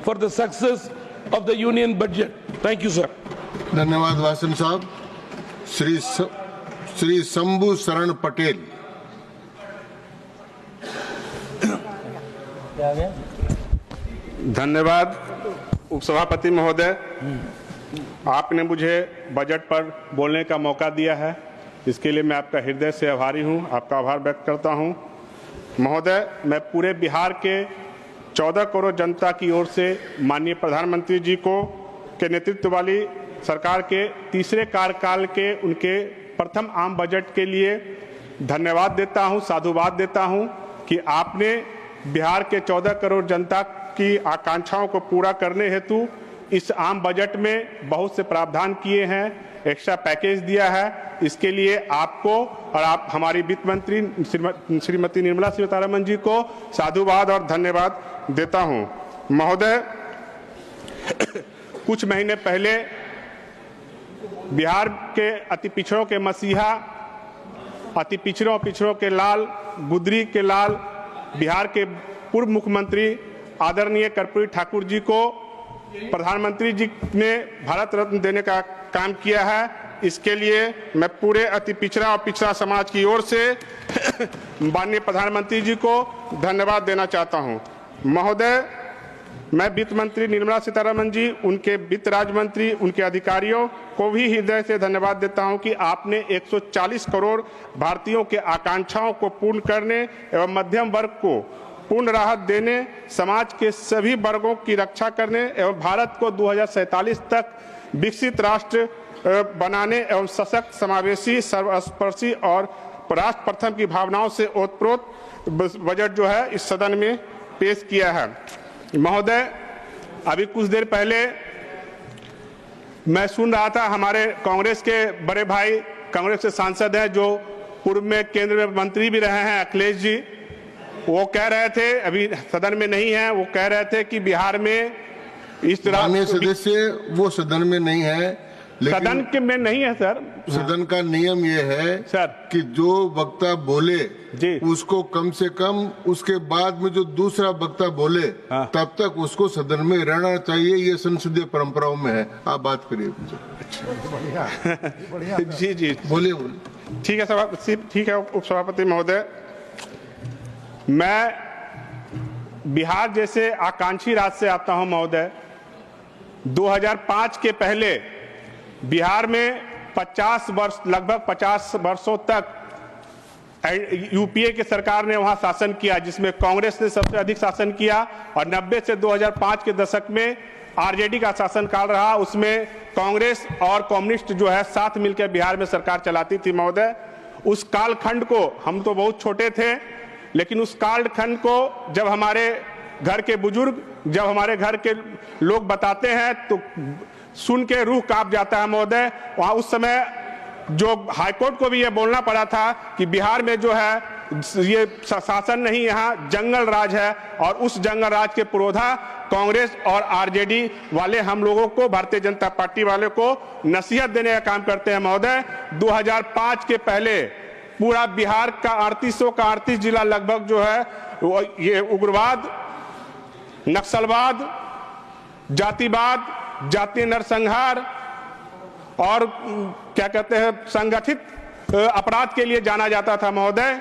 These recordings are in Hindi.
for the success of the union budget. Thank you, sir. धन्यवाद वासन साहब। श्री शंभू शरण पटेल। धन्यवाद उपसभापति महोदय, आपने मुझे बजट पर बोलने का मौका दिया है, इसके लिए मैं आपका हृदय से आभारी हूं, आपका आभार व्यक्त करता हूं। महोदय, मैं पूरे बिहार के 14 करोड़ जनता की ओर से माननीय प्रधानमंत्री जी को के नेतृत्व वाली सरकार के तीसरे कार्यकाल के उनके प्रथम आम बजट के लिए धन्यवाद देता हूं, साधुवाद देता हूं कि आपने बिहार के 14 करोड़ जनता की आकांक्षाओं को पूरा करने हेतु इस आम बजट में बहुत से प्रावधान किए हैं, एक्स्ट्रा पैकेज दिया है। इसके लिए आपको और आप हमारी वित्त मंत्री श्रीमती निर्मला सीतारमण जी को साधुवाद और धन्यवाद देता हूं। महोदय, कुछ महीने पहले बिहार के अति पिछड़ों के मसीहा, अति पिछड़ों के लाल, गुदरी के लाल, बिहार के पूर्व मुख्यमंत्री आदरणीय कर्पूरी ठाकुर जी को प्रधानमंत्री जी ने भारत रत्न देने का काम किया है। इसके लिए मैं पूरे अति पिछड़ा और पिछड़ा समाज की ओर से माननीय प्रधानमंत्री जी को धन्यवाद देना चाहता हूं। महोदय, मैं वित्त मंत्री निर्मला सीतारमण जी, उनके वित्त राज्य मंत्री, उनके अधिकारियों को भी हृदय से धन्यवाद देता हूं कि आपने 140 करोड़ भारतीयों के आकांक्षाओं को पूर्ण करने एवं मध्यम वर्ग को पूर्ण राहत देने, समाज के सभी वर्गों की रक्षा करने एवं भारत को 2047 तक विकसित राष्ट्र बनाने एवं सशक्त, समावेशी, सर्वस्पर्शी और राष्ट्र प्रथम की भावनाओं से ओतप्रोत बजट जो है इस सदन में पेश किया है। महोदय, अभी कुछ देर पहले मैं सुन रहा था, हमारे कांग्रेस के बड़े भाई, कांग्रेस के सांसद हैं जो पूर्व में केंद्र में मंत्री भी रहे हैं, अखिलेश जी, वो कह रहे थे, अभी सदन में नहीं है, वो कह रहे थे कि बिहार में इस तरह सदस्य वो सदन में नहीं है, लेकिन सदन के में नहीं है सर। सदन का नियम ये है सर कि जो वक्ता बोले जी, उसको कम से कम उसके बाद में जो दूसरा वक्ता बोले तब तक उसको सदन में रहना चाहिए, ये संसदीय परंपराओं में है। आप बात करिए। जी जी बोलिए। ठीक है सभापति, ठीक है उपसभापति महोदय, मैं बिहार जैसे आकांक्षी राज्य से आता हूं महोदय। 2005 के पहले बिहार में 50 वर्ष, लगभग 50 वर्षों तक यूपीए की सरकार ने वहां शासन किया, जिसमें कांग्रेस ने सबसे अधिक शासन किया, और 90 से 2005 के दशक में आरजेडी का शासनकाल रहा। उसमें कांग्रेस और कम्युनिस्ट जो है साथ मिलकर बिहार में सरकार चलाती थी महोदय। उस कालखंड को, हम तो बहुत छोटे थे, लेकिन उस कालखंड को जब हमारे घर के बुजुर्ग, जब हमारे घर के लोग बताते हैं तो सुन के रूह कांप जाता है महोदय। वहां उस समय जो हाईकोर्ट को भी ये बोलना पड़ा था कि बिहार में जो है ये शासन नहीं, यहाँ जंगल राज है, और उस जंगल राज के पुरोधा कांग्रेस और आरजेडी वाले हम लोगों को, भारतीय जनता पार्टी वाले को नसीहत देने का काम करते हैं महोदय। 2005 के पहले पूरा बिहार का 38 जिला लगभग जो है वो ये उग्रवाद, नक्सलवाद, जातिवाद, जातीय नरसंहार और क्या कहते हैं संगठित अपराध के लिए जाना जाता था महोदय।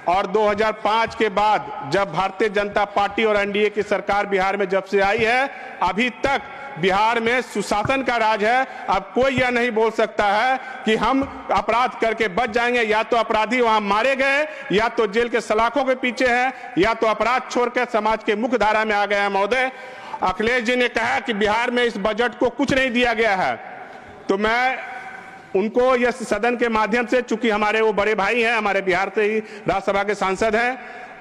और 2005 के बाद जब भारतीय जनता पार्टी और एनडीए की सरकार बिहार में जब से आई है, अभी तक बिहार में सुशासन का राज है। अब कोई यह नहीं बोल सकता है कि हम अपराध करके बच जाएंगे, या तो अपराधी वहां मारे गए, या तो जेल के सलाखों के पीछे हैं, या तो अपराध छोड़कर समाज के मुख्य धारा में आ गए हैं महोदय। अखिलेश जी ने कहा कि बिहार में इस बजट को कुछ नहीं दिया गया है, तो मैं उनको यह सदन के माध्यम से, चूंकि हमारे वो बड़े भाई हैं, हमारे बिहार से ही राज्यसभा के सांसद हैं,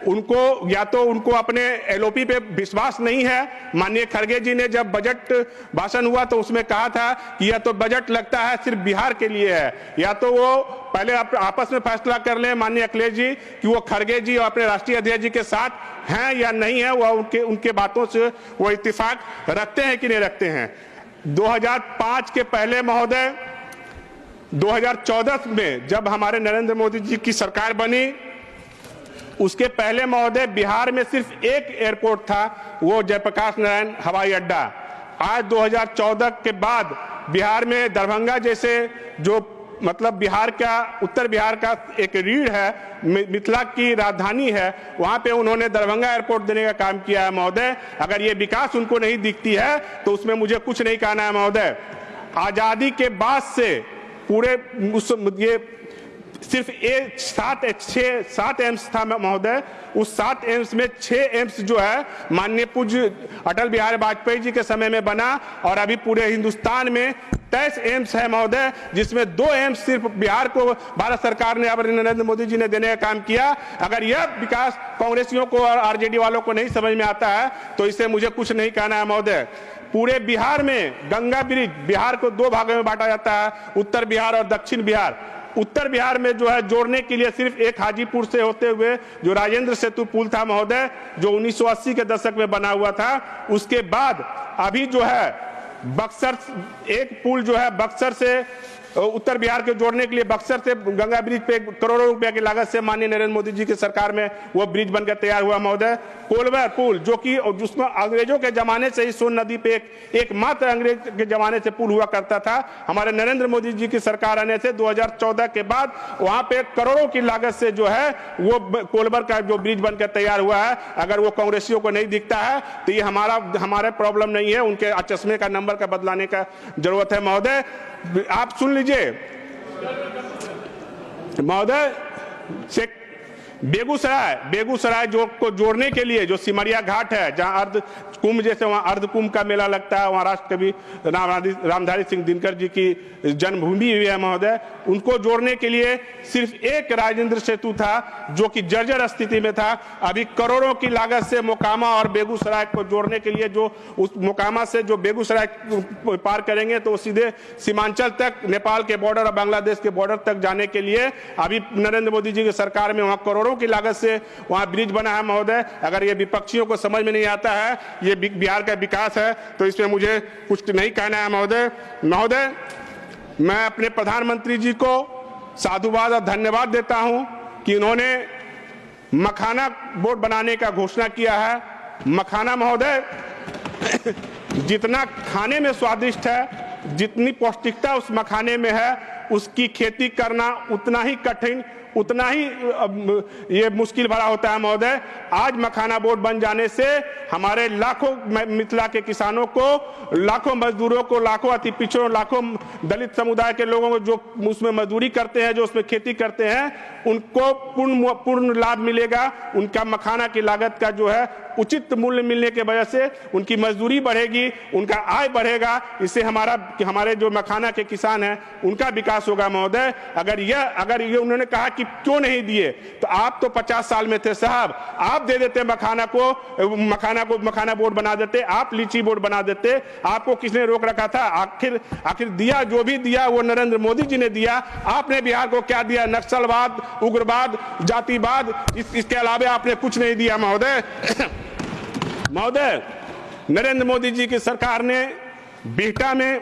उनको या तो उनको अपने एलओपी पे विश्वास नहीं है। माननीय खड़गे जी ने जब बजट भाषण हुआ तो उसमें कहा था कि यह तो बजट लगता है सिर्फ बिहार के लिए है, या तो वो पहले आपस में फैसला कर लें माननीय अखिलेश जी कि वो खड़गे जी और अपने राष्ट्रीय अध्यक्ष जी के साथ हैं या नहीं है, वो उनके बातों से वो इत्तेफाक रखते हैं कि नहीं रखते हैं। 2005 के पहले महोदय 2014 में जब हमारे नरेंद्र मोदी जी की सरकार बनी उसके पहले महोदय बिहार में सिर्फ एक एयरपोर्ट था, वो जयप्रकाश नारायण हवाई अड्डा। आज 2014 के बाद बिहार में दरभंगा जैसे जो मतलब बिहार का, उत्तर बिहार का एक रीढ़ है, मिथिला की राजधानी है, वहां पे उन्होंने दरभंगा एयरपोर्ट देने का काम किया है महोदय। अगर ये विकास उनको नहीं दिखती है तो उसमें मुझे कुछ नहीं कहना है महोदय। आजादी के बाद से पूरे ये सिर्फ 7 एम्स था महोदय, उस 7 एम्स में 6 एम्स जो है माननीय पूज्य अटल बिहारी वाजपेयी जी के समय में बना, और अभी पूरे हिंदुस्तान में 23 एम्स है महोदय, जिसमें 2 एम्स सिर्फ बिहार को भारत सरकार ने, अब नरेंद्र मोदी जी ने देने का काम किया। अगर यह विकास कांग्रेसियों को और आरजेडी वालों को नहीं समझ में आता है तो इससे मुझे कुछ नहीं कहना है महोदय। पूरे बिहार में गंगा ब्रिज, बिहार को 2 भागों में बांटा जाता है, उत्तर बिहार और दक्षिण बिहार। उत्तर बिहार में जो है जोड़ने के लिए सिर्फ एक हाजीपुर से होते हुए जो राजेंद्र सेतु पुल था महोदय, जो 1980 के दशक में बना हुआ था, उसके बाद अभी जो है बक्सर, एक पुल जो है बक्सर से उत्तर बिहार के जोड़ने के लिए बक्सर से गंगा ब्रिज पे करोड़ों रुपए की लागत से माननीय नरेंद्र मोदी जी की सरकार में वो ब्रिज बनकर तैयार हुआ महोदय। कोलवर पुल जो कि जिसमें अंग्रेजों के जमाने से ही सोन नदी पे एकमात्र अंग्रेज के जमाने से पुल हुआ करता था, हमारे नरेंद्र मोदी जी की सरकार आने से 2014 के बाद वहां पे करोड़ों की लागत से जो है वो कोलवर का जो ब्रिज बनकर तैयार हुआ है। अगर वो कांग्रेसियों को नहीं दिखता है तो ये हमारे प्रॉब्लम नहीं है, उनके चश्मे का नंबर का बदलाने का जरूरत है महोदय। आप सुन लीजिए महोदय, बेगूसराय जो को जोड़ने के लिए जो सिमरिया घाट है, जहां अर्ध कुंभ जैसे वहां अर्ध कुंभ का मेला लगता है, वहां राष्ट्र कवि रामधारी सिंह दिनकर जी की जन्मभूमि हुई है महोदय, उनको जोड़ने के लिए सिर्फ एक राजेंद्र सेतु था जो कि जर्जर स्थिति में था। अभी करोड़ों की लागत से मोकामा और बेगूसराय को जोड़ने के लिए, जो उस मोकामा से जो बेगूसराय पार करेंगे तो सीधे सीमांचल तक, नेपाल के बॉर्डर और बांग्लादेश के बॉर्डर तक जाने के लिए अभी नरेंद्र मोदी जी की सरकार में वहां करोड़ों की लागत से वहां ब्रिज बना है महोदय। अगर ये विपक्षियों को समझ में नहीं आता है ये बिहार का विकास है तो इसमें मुझे कुछ नहीं कहना है महोदय। मैं अपने प्रधानमंत्री जी को साधुवाद और धन्यवाद देता हूं कि इन्होंने मखाना बोर्ड बनाने का घोषणा किया है। मखाना महोदय जितना खाने में स्वादिष्ट है, जितनी पौष्टिकता उस मखाने में है, उसकी खेती करना उतना ही कठिन, उतना ही ये मुश्किल भरा होता है महोदय। आज मखाना बोर्ड बन जाने से हमारे लाखों मिथिला के किसानों को, लाखों मजदूरों को, लाखों अति पिछड़ों, लाखों दलित समुदाय के लोगों को जो उसमें मजदूरी करते हैं, जो उसमें खेती करते हैं, उनको पूर्ण लाभ मिलेगा। उनका मखाना की लागत का जो है उचित मूल्य मिलने के वजह से उनकी मजदूरी बढ़ेगी, उनका आय बढ़ेगा। इससे हमारे जो मखाना के किसान हैं उनका विकास होगा महोदय। अगर ये उन्होंने कहा कि क्यों नहीं दिए, तो आप तो 50 साल में थे साहब, आप दे देते मखाना बोर्ड बना देते, आप लीची बोर्ड बना देते। आपको किसने रोक रखा था? आखिर दिया, जो भी दिया वो नरेंद्र मोदी जी ने दिया। आपने बिहार को क्या दिया? नक्सलवाद, उग्रवाद, जातिवाद, इसके अलावा आपने कुछ नहीं दिया महोदय। नरेंद्र मोदी जी की सरकार ने बिहटा में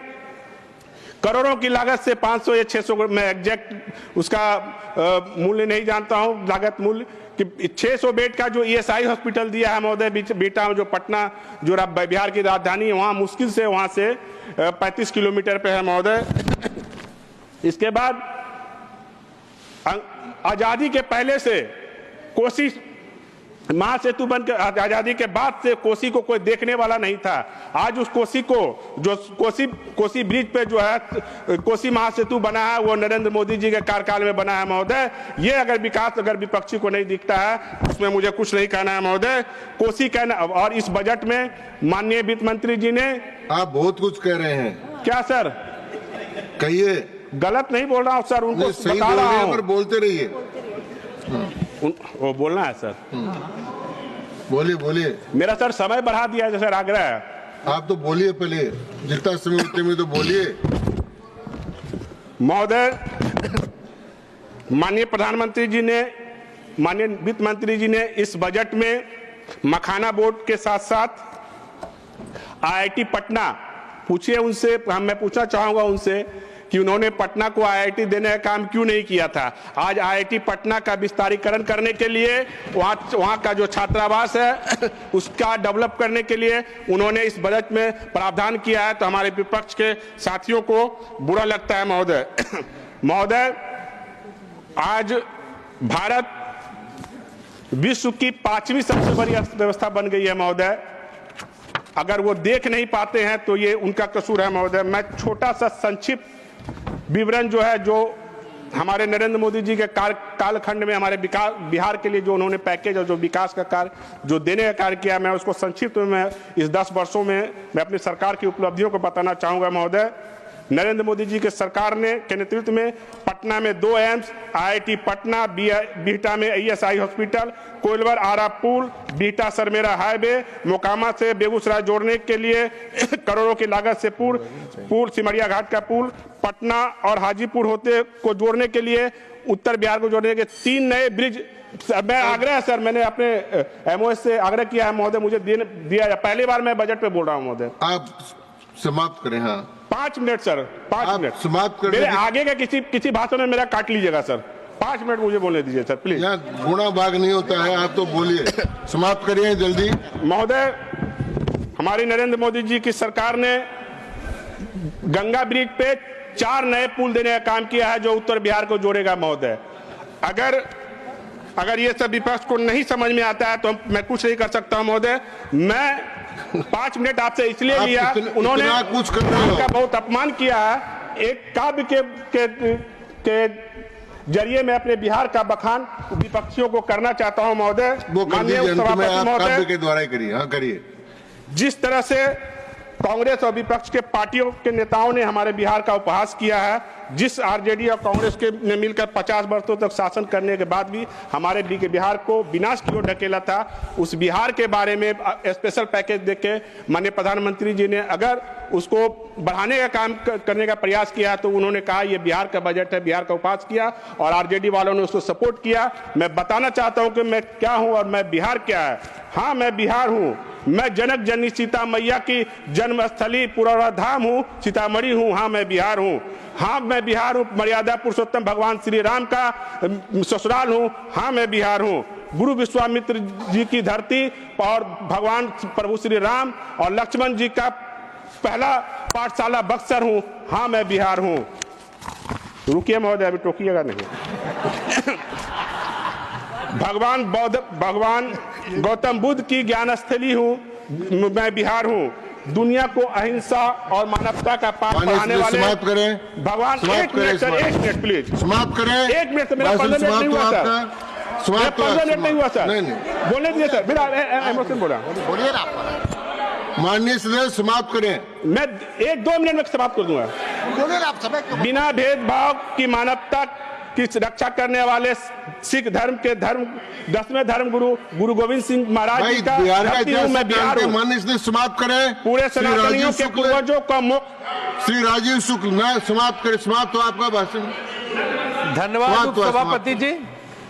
करोड़ों की लागत से 500 या 600, मैं एग्जैक्ट उसका मूल्य नहीं जानता हूं, लागत मूल्य, कि 600 बेड का जो ईएसआई हॉस्पिटल दिया है महोदय बिहटा में, जो पटना जो बिहार की राजधानी है, वहां मुश्किल से वहां से 35 किलोमीटर पे है महोदय। इसके बाद आजादी के पहले से कोसी महासेतु बनकर, आजादी के बाद से कोसी को कोई देखने वाला नहीं था। आज उस कोसी को, जो कोसी ब्रिज पे जो है कोसी महासेतु बना है, वो नरेंद्र मोदी जी के कार्यकाल में बना है महोदय। ये अगर विकास अगर विपक्षी को नहीं दिखता है उसमें मुझे कुछ नहीं कहना है महोदय। कोसी कहना, और इस बजट में माननीय वित्त मंत्री जी ने, आप बहुत कुछ कह रहे हैं। क्या सर? कहिए। गलत नहीं बोल रहा हूँ सर, उनको सही बता रहा हूँ, पर बोलते रहिए। वो बोलना है सर। बोलिए। मेरा सर समय बढ़ा दिया है सर, आग्रह है। आप तो बोलिए, पहले जितना समय उतने में तो बोलिए महोदय। माननीय प्रधानमंत्री जी ने, माननीय वित्त मंत्री जी ने इस बजट में मखाना बोर्ड के साथ साथ आईआईटी पटना, पूछिए उनसे, मैं पूछना चाहूंगा उनसे कि उन्होंने पटना को आईआईटी देने का काम क्यों नहीं किया था। आज आईआईटी पटना का विस्तारीकरण करने के लिए वहां का जो छात्रावास है उसका डेवलप करने के लिए उन्होंने इस बजट में प्रावधान किया है, तो हमारे विपक्ष के साथियों को बुरा लगता है महोदय। महोदय, आज भारत विश्व की 5वीं सबसे बड़ी अर्थव्यवस्था बन गई है महोदय। अगर वो देख नहीं पाते हैं तो ये उनका कसूर है महोदय। मैं छोटा सा संक्षिप्त विवरण जो है, जो हमारे नरेंद्र मोदी जी के कालखंड में हमारे बिहार के लिए जो उन्होंने पैकेज और जो विकास का कार्य जो देने का कार्य किया, मैं उसको संक्षिप्त में मैं इस 10 वर्षों में मैं अपनी सरकार की उपलब्धियों को बताना चाहूंगा महोदय। नरेंद्र मोदी जी के सरकार ने के नेतृत्व में पटना में 2 एम्स, आईआईटी पटना, बिहटा में ईएसआई हॉस्पिटल, कोइलवर आरा पुल, बिहटा सरमेरा हाईवे, मोकामा से बेगूसराय जोड़ने के लिए करोड़ों की लागत से पुल सिमरिया घाट का पुल, पटना और हाजीपुर होते को जोड़ने के लिए, उत्तर बिहार को जोड़ने के 3 नए ब्रिज। मैं आग्रह है सर, मैंने अपने एमओएस से आग्रह किया है महोदय, मुझे दिया जाए। पहली बार मैं बजट पे बोल रहा हूँ महोदय। आप समाप्त करें। हाँ 5 मिनट सर, 5 मिनट समाप्त मेरे आगे का किसी भाषण में मेरा काट लीजिएगा सर। 5 मिनट मुझे बोलने दीजिए सर प्लीज। यहाँ गुणा भाग नहीं होता है, आप तो बोलिए। समाप्त करिए जल्दी। महोदय, हमारी नरेंद्र मोदी जी की सरकार ने गंगा ब्रिज पे 4 नए पुल देने का काम किया है जो उत्तर बिहार को जोड़ेगा महोदय। अगर ये सब विपक्ष को नहीं समझ में आता है तो मैं कुछ नहीं कर सकता महोदय। मैं 5 मिनट आपसे इसलिए लिया, उन्होंने कुछ का बहुत अपमान किया है। एक काव्य के जरिए मैं अपने बिहार का बखान विपक्षियों को करना चाहता हूं महोदय। माननीय सभापति महोदय के द्वारा करिए। हाँ करिए। जिस तरह से कांग्रेस और विपक्ष के पार्टियों के नेताओं ने हमारे बिहार का उपहास किया है, जिस आरजेडी और कांग्रेस के ने मिलकर 50 वर्षों तक शासन करने के बाद भी हमारे बिहार को विनाश की ओर ढकेला था, उस बिहार के बारे में स्पेशल पैकेज देके माननीय प्रधानमंत्री जी ने अगर उसको बढ़ाने का काम करने का प्रयास किया तो उन्होंने कहा ये बिहार का बजट है, बिहार का उपहास किया और आरजेडी वालों ने उसको सपोर्ट किया। मैं बताना चाहता हूं कि मैं क्या हूं और मैं बिहार क्या है। हाँ, मैं बिहार हूं। मैं जनक जननी सीता मैया की जन्मस्थली पुराधाम हूँ, सीतामढ़ी हूँ। हाँ, मैं बिहार हूँ। हाँ, मैं बिहार हूँ। मर्यादा पुरुषोत्तम भगवान श्री राम का ससुराल हूँ। हाँ, मैं बिहार हूँ। गुरु विश्वामित्र जी की धरती और भगवान प्रभु श्री राम और लक्ष्मण जी का पहला पाठशाला बक्सर हूँ। हाँ, मैं बिहार हूँ। रुकिए महोदय, अभी टोकिएगा नहीं। भगवान गौतम बुद्ध की ज्ञानस्थली हूँ, मैं बिहार हूँ। दुनिया को अहिंसा और मानवता का पाठ पढ़ाने वाले समाप्त करें भगवान। 1 मिनट सर, 1 मिनट प्लीज समाप्त करें। 1 मिनट, मेरा 15 मिनट नहीं हुआ सर, मेरा 15 मिनट नहीं हुआ सर। बोलने दीजिए सर, मेरा इमोशन बोला। बोलिए ना। माननीय सदस्य समाप्त करें। मैं 1-2 मिनट में समाप्त कर दूंगा। बोलिए आप समय बिना भेदभाव की मानवता की रक्षा करने वाले सिख धर्म के 10वें धर्म गुरु गोविंद सिंह महाराज जी का धरती हूं, मैं बिहार हूं। माननीय सदस्य समाप्त करें। पूरे सनातनियों के पूर्वजों का श्री राजीव शुक्ल न समाप्त करें। समाप्त हो आपका भाषण। धन्यवाद सभापति जी,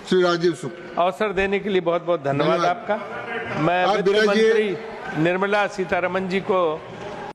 श्री राजीव शुक्ल। अवसर देने के लिए बहुत बहुत धन्यवाद आपका। मैं वित्त मंत्री निर्मला सीतारमण जी को